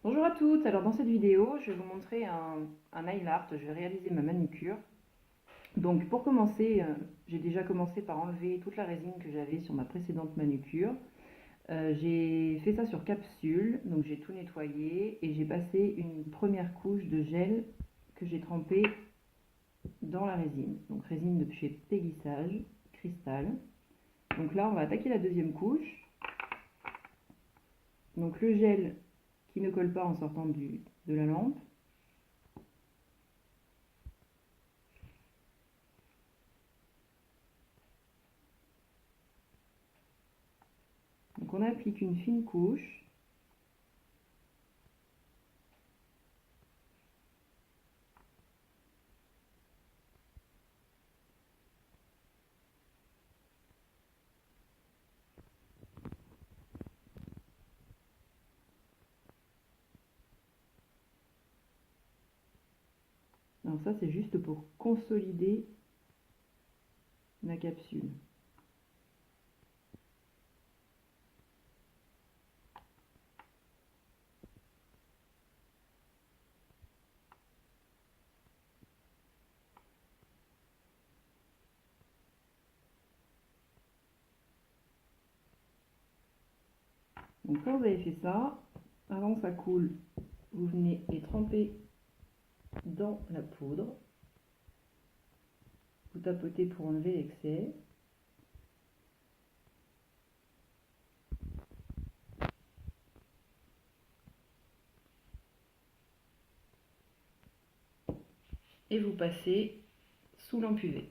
Bonjour à toutes, alors dans cette vidéo je vais vous montrer un nail art, je vais réaliser ma manucure. Donc pour commencer, j'ai déjà commencé par enlever toute la résine que j'avais sur ma précédente manucure. J'ai fait ça sur capsule, donc j'ai tout nettoyé et j'ai passé une première couche de gel que j'ai trempé dans la résine. Donc résine de chez Péguissage, cristal. Donc là on va attaquer la deuxième couche. Donc le gel qui ne colle pas en sortant de la lampe. Donc on applique une fine couche. Alors ça c'est juste pour consolider la capsule. Donc quand vous avez fait ça, avant que ça coule, vous venez les tremper dans la poudre. Vous tapotez pour enlever l'excès. Et vous passez sous lampe UV.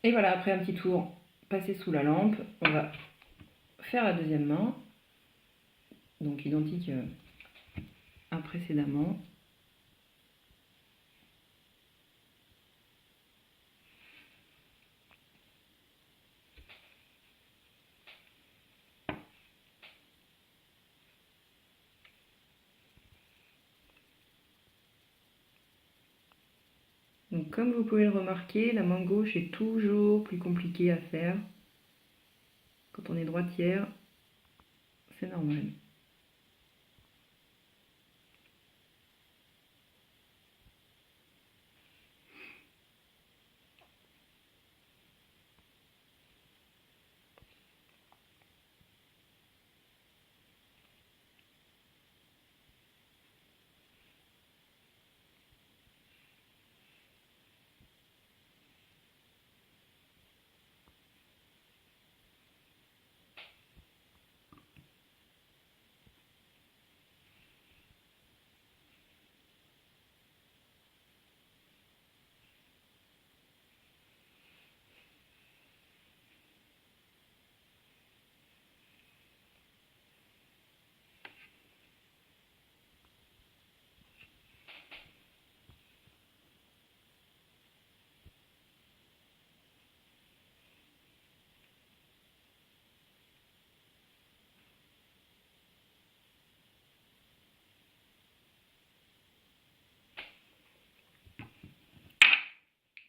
Et voilà, après un petit tour passé sous la lampe, on va faire la deuxième main. Donc identique à précédemment. Donc comme vous pouvez le remarquer, la main gauche est toujours plus compliquée à faire. Quand on est droitière, c'est normal.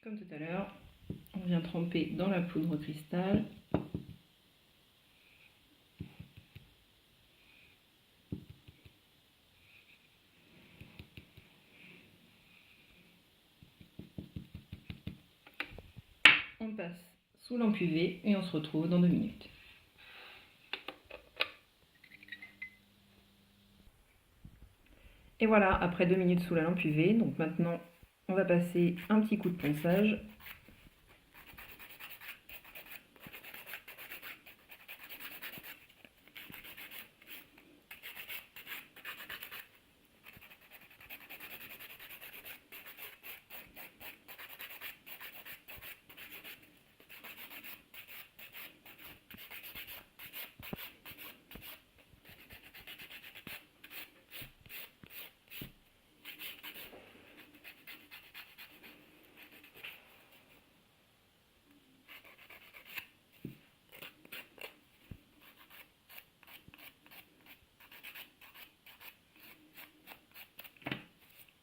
Comme tout à l'heure, on vient tremper dans la poudre cristal. On passe sous lampe UV et on se retrouve dans 2 minutes. Et voilà, après 2 minutes sous la lampe UV, donc maintenant on va passer un petit coup de ponçage.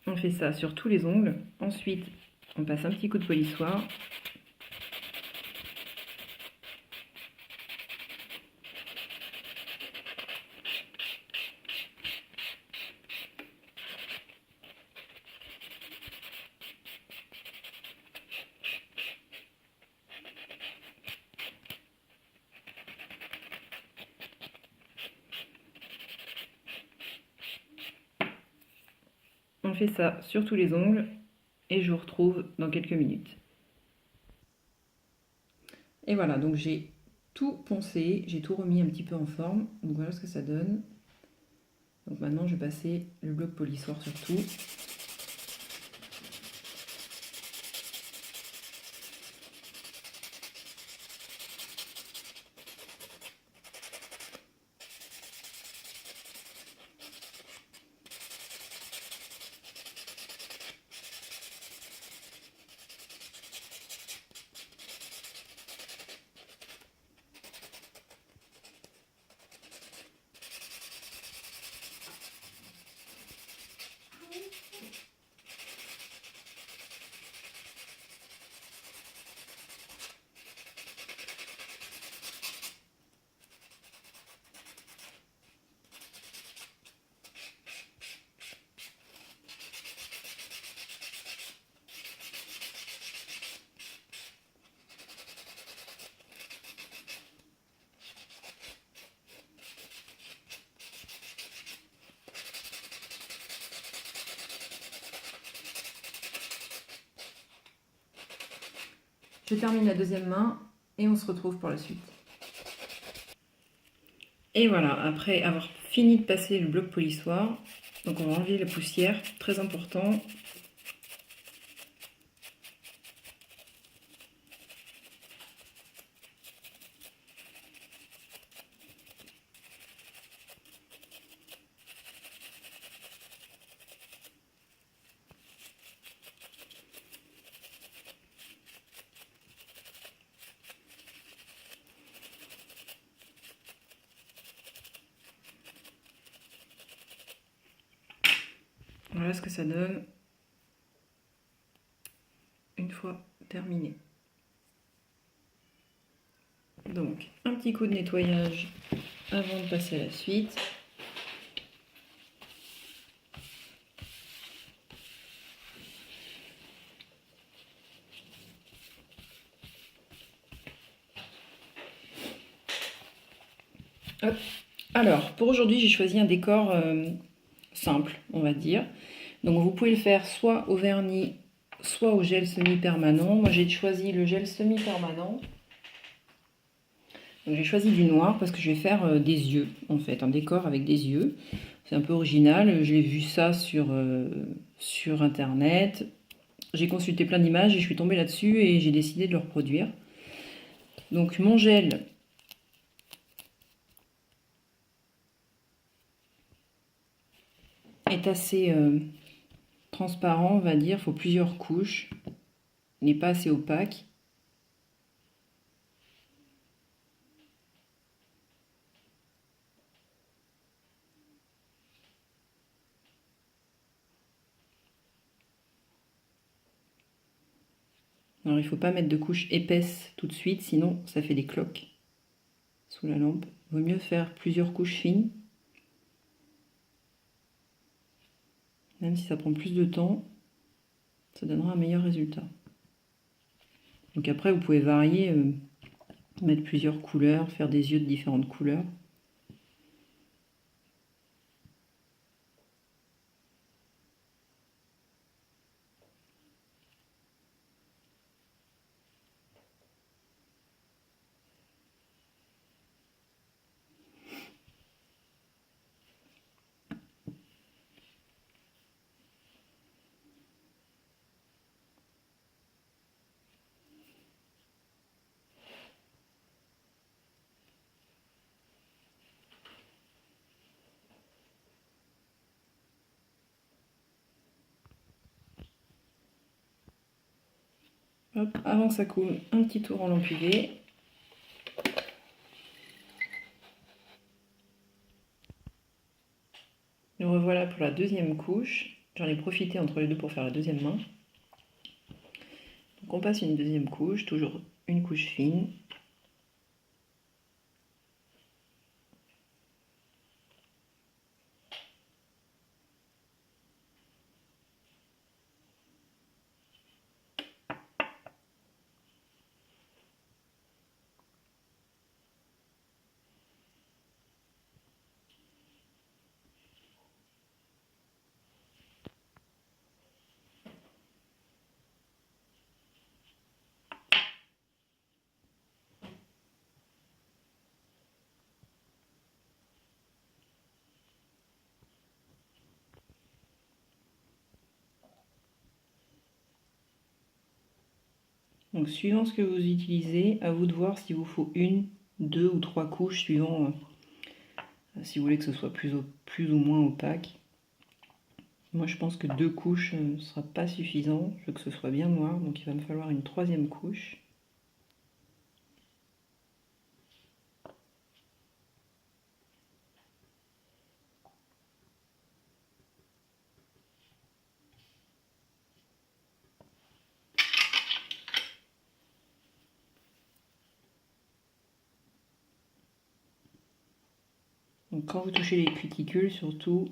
On fait ça sur tous les ongles. Ensuite, On passe un petit coup de polissoir. On fait ça sur tous les ongles et je vous retrouve dans quelques minutes. Et voilà, donc j'ai tout poncé, j'ai tout remis un petit peu en forme. Donc voilà ce que ça donne. Donc maintenant je vais passer le bloc polissoir sur tout. Je termine la deuxième main et on se retrouve pour la suite. Et voilà, après avoir fini de passer le bloc polissoir, donc on va enlever la poussière, très important. Voilà ce que ça donne une fois terminé. Donc, un petit coup de nettoyage avant de passer à la suite. Hop. Alors, pour aujourd'hui, j'ai choisi un décor simple, on va dire. Donc, vous pouvez le faire soit au vernis, soit au gel semi-permanent. Moi, j'ai choisi le gel semi-permanent. Donc, j'ai choisi du noir parce que je vais faire des yeux, en fait, un décor avec des yeux. C'est un peu original. J'ai vu ça sur Internet. J'ai consulté plein d'images et je suis tombée là-dessus et j'ai décidé de le reproduire. Donc, mon gel est assez transparent, on va dire. Il faut plusieurs couches. Il n'est pas assez opaque. Alors il ne faut pas mettre de couche épaisse tout de suite, sinon ça fait des cloques sous la lampe. Il vaut mieux faire plusieurs couches fines. Même si ça prend plus de temps, ça donnera un meilleur résultat. Donc après vous pouvez varier, mettre plusieurs couleurs, faire des yeux de différentes couleurs. Hop, avant que ça coule, un petit tour en lampe UV. Nous revoilà pour la deuxième couche. J'en ai profité entre les deux pour faire la deuxième main. Donc on passe une deuxième couche, toujours une couche fine. Donc suivant ce que vous utilisez, à vous de voir s'il vous faut une, deux ou trois couches suivant si vous voulez que ce soit plus ou moins opaque. Moi je pense que 2 couches ne sera pas suffisant, je veux que ce soit bien noir, donc il va me falloir une troisième couche. Donc quand vous touchez les cuticules, surtout,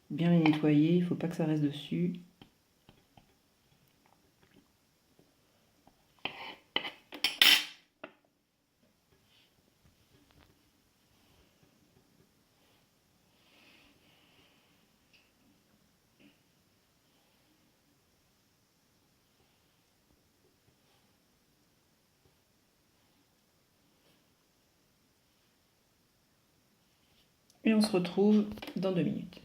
bien les nettoyer, il ne faut pas que ça reste dessus. Et on se retrouve dans 2 minutes.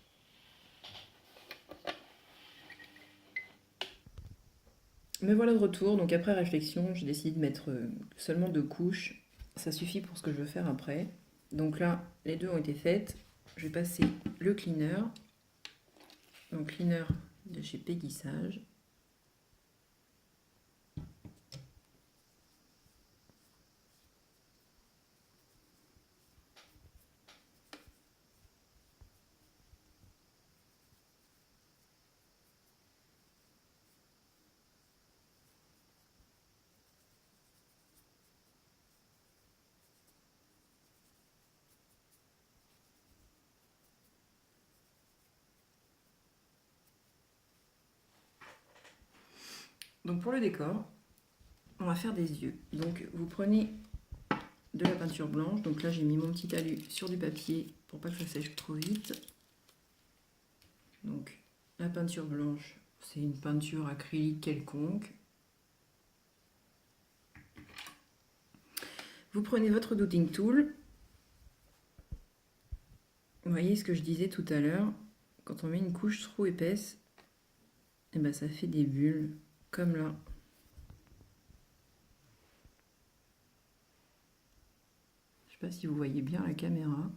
Me voilà de retour, donc après réflexion, j'ai décidé de mettre seulement 2 couches. Ça suffit pour ce que je veux faire après. Donc là, les deux ont été faites. Je vais passer le cleaner. Donc cleaner de chez Peggy Sage. Donc pour le décor, on va faire des yeux. Donc vous prenez de la peinture blanche. Donc là j'ai mis mon petit alu sur du papier pour pas que ça sèche trop vite. Donc la peinture blanche, c'est une peinture acrylique quelconque. Vous prenez votre dotting tool. Vous voyez ce que je disais tout à l'heure, quand on met une couche trop épaisse, et ben ça fait des bulles comme là. Je sais pas si vous voyez bien la caméra.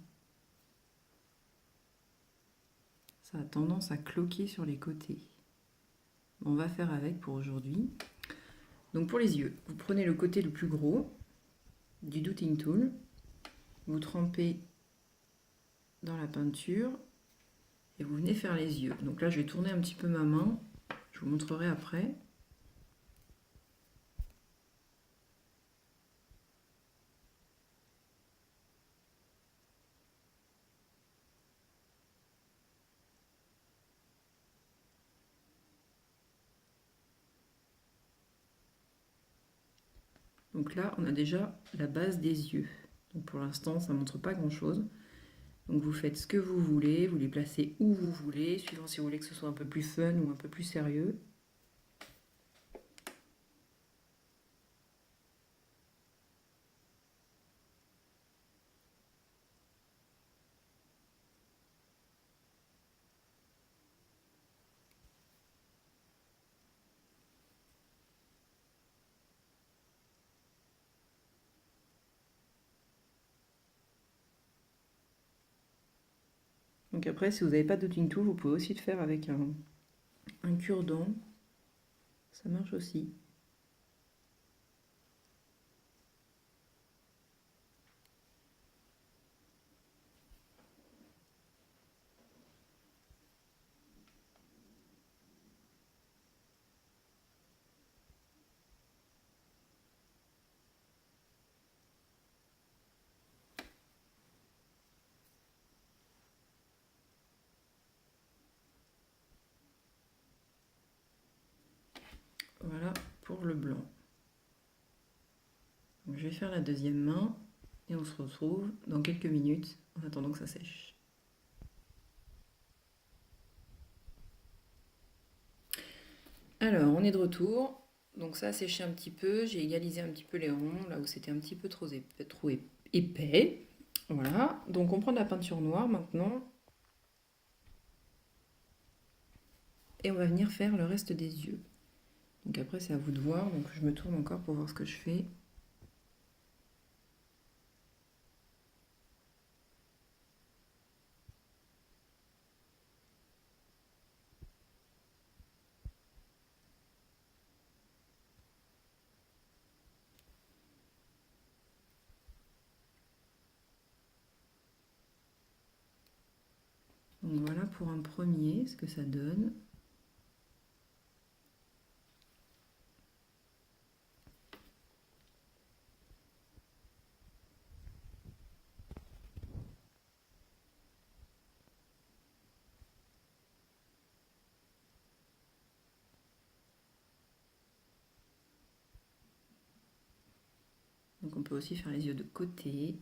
Ça a tendance à cloquer sur les côtés. On va faire avec pour aujourd'hui. Donc pour les yeux, vous prenez le côté le plus gros du dotting tool, vous trempez dans la peinture et vous venez faire les yeux. Donc là je vais tourner un petit peu ma main, je vous montrerai après. Donc là, on a déjà la base des yeux. Donc pour l'instant, ça ne montre pas grand-chose. Donc vous faites ce que vous voulez, vous les placez où vous voulez, suivant si vous voulez que ce soit un peu plus fun ou un peu plus sérieux. Donc après, si vous n'avez pas de dotting tool, vous pouvez aussi le faire avec un cure-dent. Ça marche aussi. Voilà pour le blanc. Donc, je vais faire la deuxième main et on se retrouve dans quelques minutes en attendant que ça sèche. Alors, on est de retour. Donc ça a séché un petit peu. J'ai égalisé un petit peu les ronds, là où c'était un petit peu trop épais. Voilà. Donc on prend de la peinture noire maintenant. Et on va venir faire le reste des yeux. Donc après, c'est à vous de voir. Donc je me tourne encore pour voir ce que je fais. Donc voilà pour un premier, ce que ça donne. Donc on peut aussi faire les yeux de côté.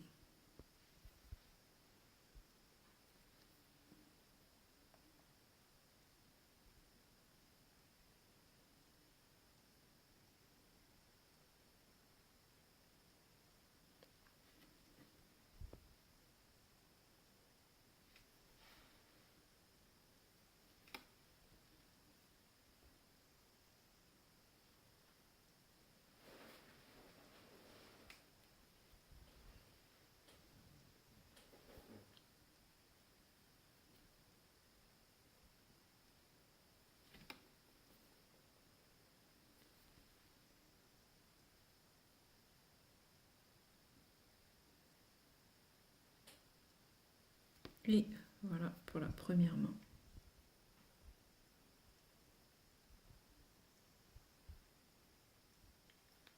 Et voilà pour la première main.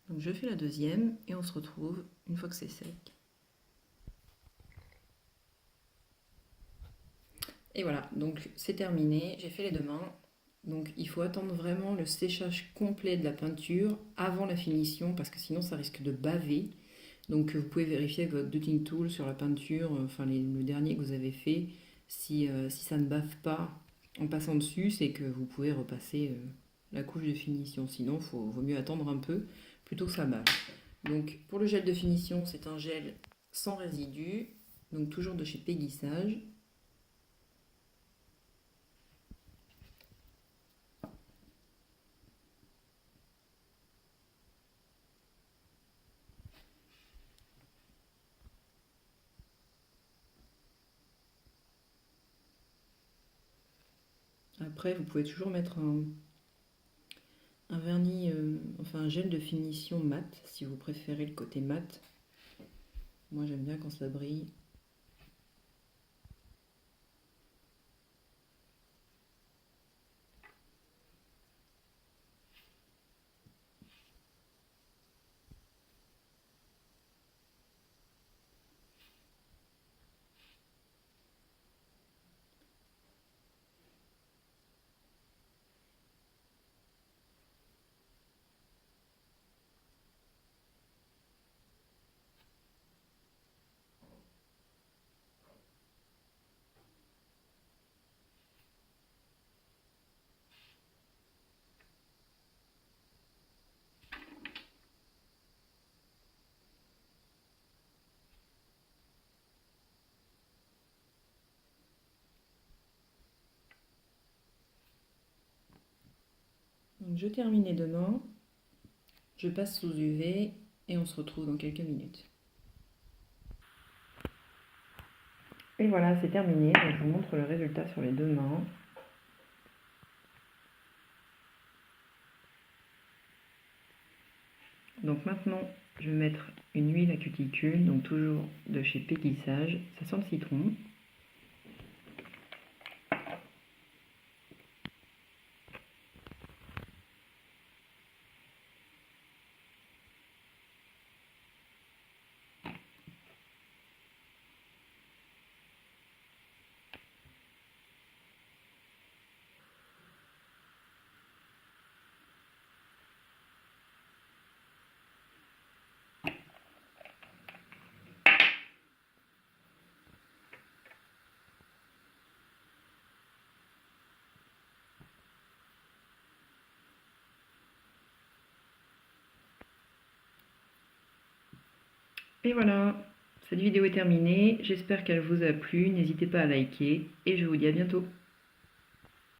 Donc je fais la deuxième et on se retrouve une fois que c'est sec. Et voilà, donc c'est terminé, j'ai fait les deux mains. Donc il faut attendre vraiment le séchage complet de la peinture avant la finition parce que sinon ça risque de baver. Donc vous pouvez vérifier avec votre dotting tool sur la peinture, enfin le dernier que vous avez fait, si ça ne bave pas en passant dessus, c'est que vous pouvez repasser la couche de finition. Sinon, vaut mieux attendre un peu plutôt que ça bave. Donc pour le gel de finition, c'est un gel sans résidus, donc toujours de chez Peggy Sage. Après, vous pouvez toujours mettre un vernis, enfin un gel de finition mat, si vous préférez le côté mat. Moi j'aime bien quand ça brille. Donc je termine les deux mains, je passe sous UV et on se retrouve dans quelques minutes. Et voilà, c'est terminé. Donc, je vous montre le résultat sur les deux mains. Donc maintenant, je vais mettre une huile à cuticule, donc toujours de chez Peggy Sage. Ça sent le citron. Et voilà, cette vidéo est terminée, j'espère qu'elle vous a plu, n'hésitez pas à liker et je vous dis à bientôt.